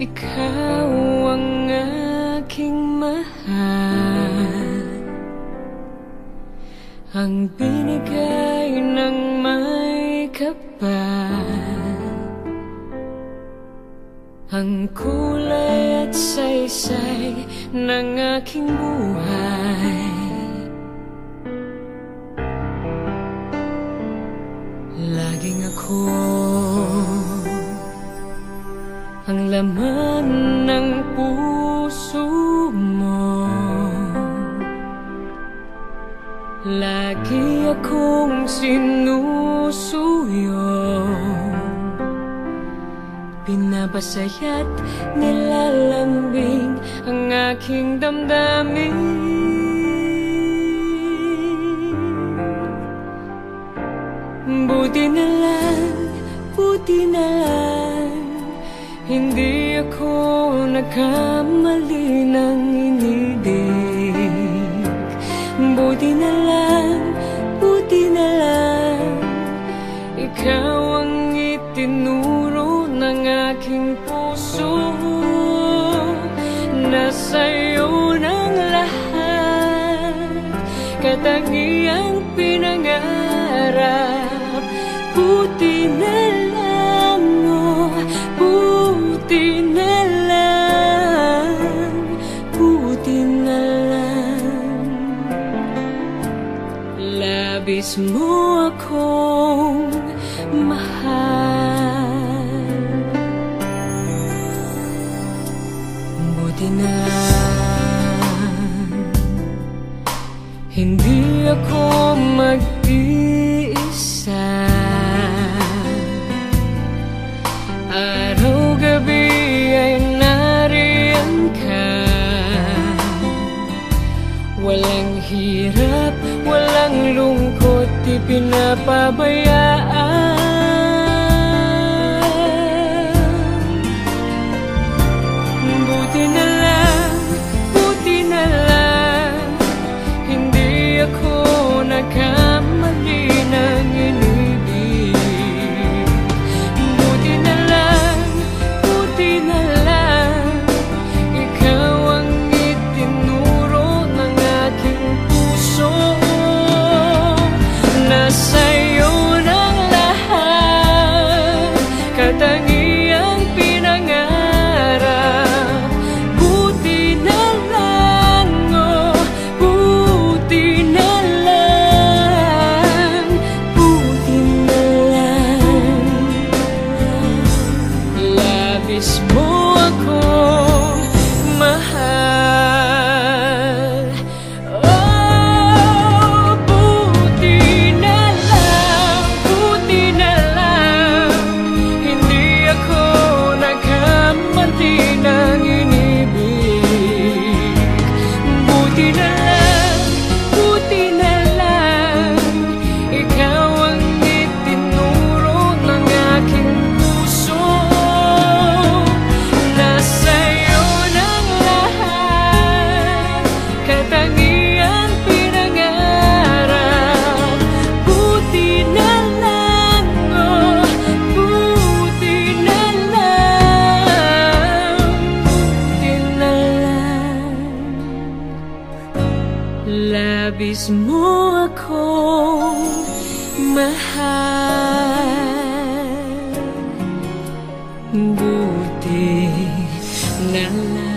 ikaw ang aking mahal, ang binigay ng may kapal, ang kulay at saysay ng aking buhay. Laging ako ang laman ng puso mo, lagi akong sinusuyo, pinapasaya't nilalambing ang aking damdamin. Buti na lang, hindi ako nagkamali ng inibig. Buti na lang, ikaw ang itinuro ng aking puso, na sa'yo ng lahat, katangiang pinangarap. Buti na lang, oh, buti na lang, buti na lang. Labis mo akong mahal. Buti na lang, hindi ako mag-iisa. Araw-gabi ay nariyan ka, walang hirap, walang lungkot, di pinapabayaan. Buti na lang, hindi ako nagkamali ng inibig. Buti na lang, ikaw ang itinuro ng aking puso, na sa'yo ng lahat, katangiang pinangarap. Buti na lang, oh, buti na lang, buti na lang. Labis mo akong mahal. Oh, buti na lang, hindi ako nagkamali ng inibig. Buti na lang, ikaw ang itinuro ng aking puso, na sa'yo ng lahat, katangiang pinangarap. Buti na lang, oh, buti na lang, buti na lang. Labis mo akong mahal. Buti na lang.